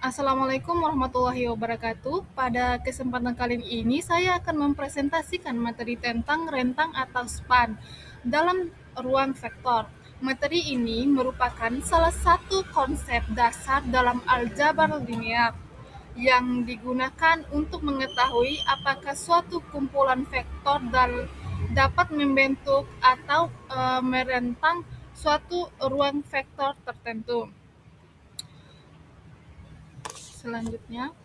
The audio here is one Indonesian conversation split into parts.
Assalamualaikum warahmatullahi wabarakatuh. Pada kesempatan kali ini saya akan mempresentasikan materi tentang rentang atau span dalam ruang vektor. Materi ini merupakan salah satu konsep dasar dalam aljabar linear yang digunakan untuk mengetahui apakah suatu kumpulan vektor dapat membentuk atau merentang suatu ruang vektor tertentu. Selanjutnya,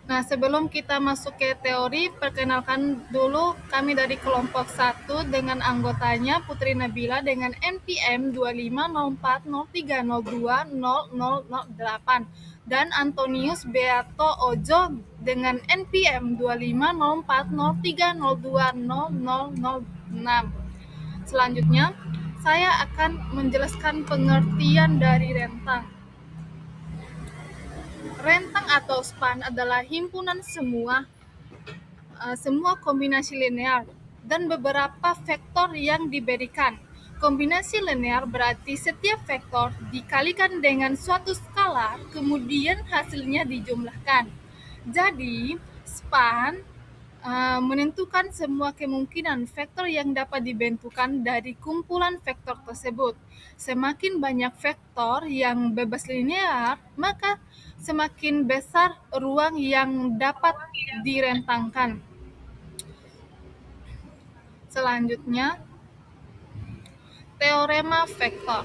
nah, sebelum kita masuk ke teori, perkenalkan dulu kami dari kelompok 1 dengan anggotanya Putri Nabila dengan NPM 250403020008 dan Antonius Beato Ojo dengan NPM 250403020006. Selanjutnya, saya akan menjelaskan pengertian dari rentang. Rentang atau span adalah himpunan semua kombinasi linear dan beberapa vektor yang diberikan. Kombinasi linear berarti setiap vektor dikalikan dengan suatu skala, kemudian hasilnya dijumlahkan. Jadi, span menentukan semua kemungkinan vektor yang dapat dibentukkan dari kumpulan vektor tersebut. Semakin banyak vektor yang bebas linear, maka semakin besar ruang yang dapat direntangkan. Selanjutnya, teorema vektor.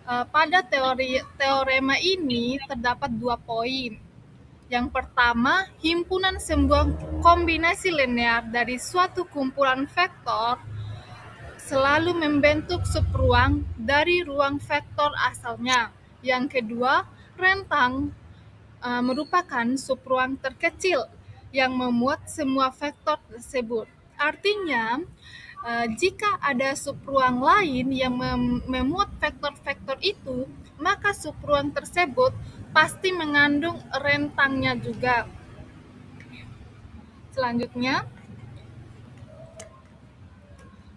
Pada teorema ini terdapat 2 poin. Yang pertama, himpunan sebuah kombinasi linear dari suatu kumpulan vektor selalu membentuk subruang dari ruang vektor asalnya. Yang kedua, rentang merupakan subruang terkecil yang memuat semua vektor tersebut. Artinya, jika ada subruang lain yang memuat vektor-vektor itu, maka subruang tersebut pasti mengandung rentangnya juga. Selanjutnya,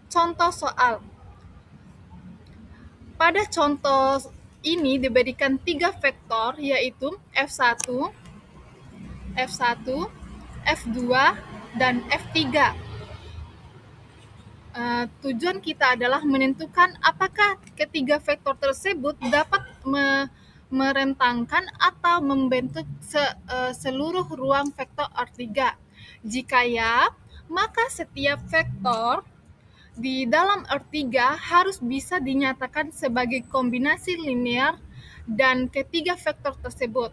contoh soal. Pada contoh ini diberikan 3 vektor, yaitu F1, F2, dan F3. Tujuan kita adalah menentukan apakah ketiga vektor tersebut dapat merentangkan atau membentuk seluruh ruang vektor R3. Jika ya, maka setiap vektor di dalam R3 harus bisa dinyatakan sebagai kombinasi linear dan ketiga vektor tersebut,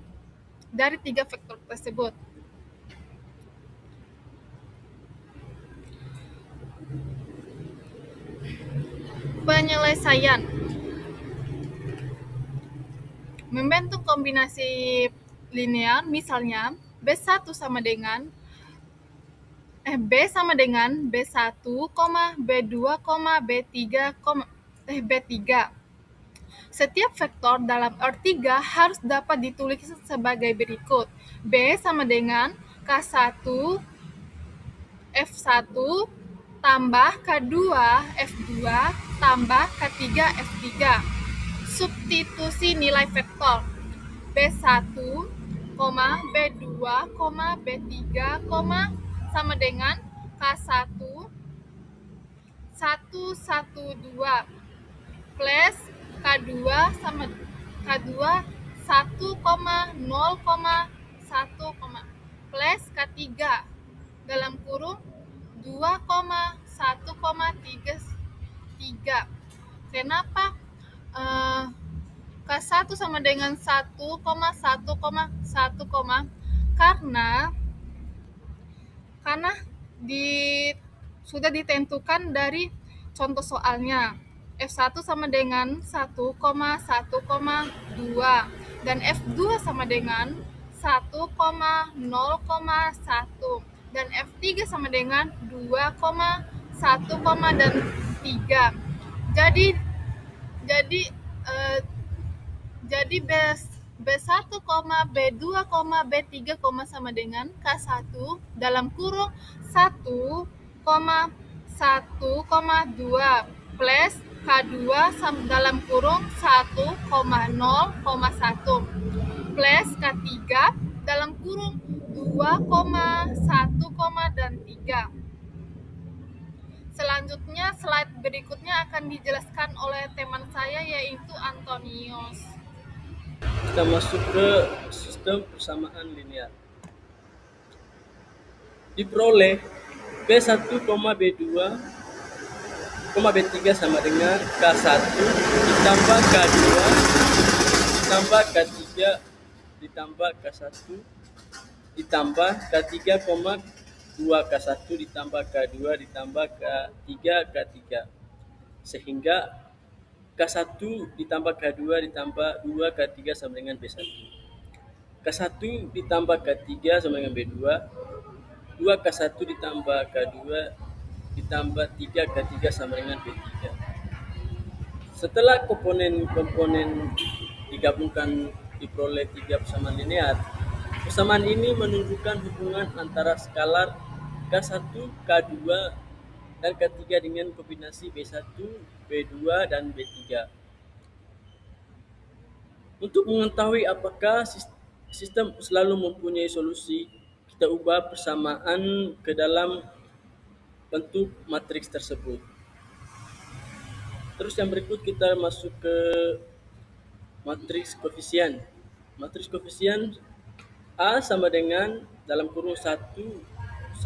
dari 3 vektor tersebut. Penyelesaian. Membentuk kombinasi linear, misalnya B1 sama dengan B sama dengan B1, B2, B3. Setiap vektor dalam R3 harus dapat ditulis sebagai berikut. B sama dengan K1 F1 tambah K2 F2 tambah K3 F3. Substitusi nilai vektor B1, B2, B3, sama dengan K1 112 plus K2 sama K2 1,0,1, plus K3 dalam kurung 2,1,33. Kenapa K1 sama dengan 1,1,1, karena sudah ditentukan dari contoh soalnya. F1 sama dengan 1,1,2 dan F2 sama dengan 1,0,1 dan F3 sama dengan 2,1, dan 3. Jadi B1, B2, B3, sama dengan K1 dalam kurung 1,1,2 plus K2 dalam kurung 1,0,1 plus K3 dalam kurung 2,1, dan 3. Selanjutnya, slide berikutnya akan dijelaskan oleh teman saya, yaitu Antonius. Kita masuk ke sistem persamaan linear. Diperoleh B1, B2, B3 sama dengan K1 ditambah K2 ditambah K3 ditambah K1 ditambah K3, 2K1 ditambah K2 ditambah K3 K3 sehingga K1 ditambah K2 ditambah 2K3 sama dengan B1. K1 ditambah K3 sama dengan B2, 2K1 ditambah K2 ditambah 3K3 sama dengan B3. Setelah komponen-komponen digabungkan diperoleh 3 persamaan linear. Persamaan ini menunjukkan hubungan antara skalar K1, K2, dan K3 dengan kombinasi B1, B2, dan B3. Untuk mengetahui apakah sistem selalu mempunyai solusi, kita ubah persamaan ke dalam bentuk matriks tersebut. Terus yang berikut kita masuk ke matriks koefisien. Matriks koefisien A sama dengan dalam kurung 1, 1, 2,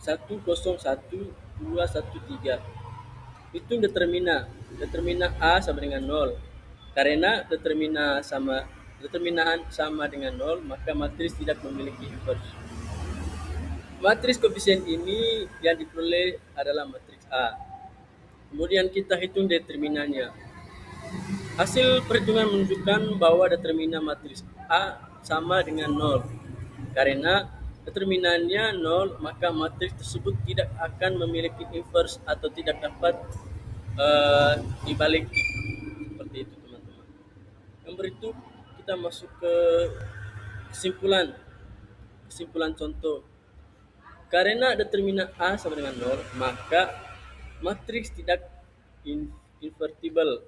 1, 0, 1, 2, 1, 3. Hitung determinan. Determinan A sama dengan 0. Karena determinan sama dengan 0, maka matriks tidak memiliki inverse. Matriks koefisien ini yang diperoleh adalah matriks A. Kemudian kita hitung determinannya. Hasil perhitungan menunjukkan bahwa determinan matriks A sama dengan 0. Karena determinannya 0, maka matriks tersebut tidak akan memiliki inverse atau tidak dapat dibalik. Seperti itu, teman-teman. Yang berikut kita masuk ke kesimpulan contoh. Karena determinan A sama dengan 0, maka matriks tidak invertible.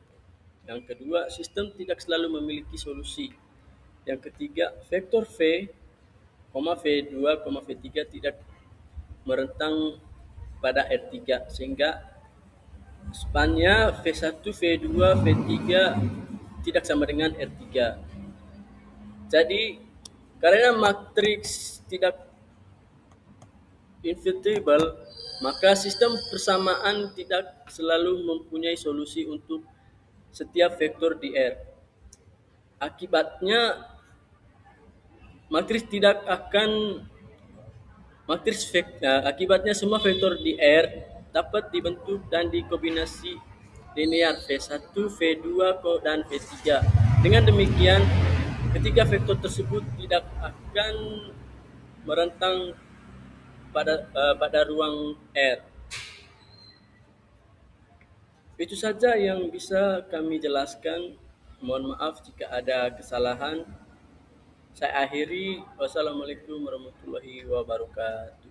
Yang kedua, sistem tidak selalu memiliki solusi. Yang ketiga, vektor V, V2, V3 tidak merentang pada R3 sehingga spannya V1, V2, V3 tidak sama dengan R3. Jadi, karena matriks tidak invertible, maka sistem persamaan tidak selalu mempunyai solusi untuk setiap vektor di R. Akibatnya akibatnya semua vektor di R dapat dibentuk dan dikombinasi linear V1, V2, dan V3. Dengan demikian, ketiga vektor tersebut tidak akan merentang pada ruang R. Itu saja yang bisa kami jelaskan. Mohon maaf jika ada kesalahan. Saya akhiri. Wassalamualaikum warahmatullahi wabarakatuh.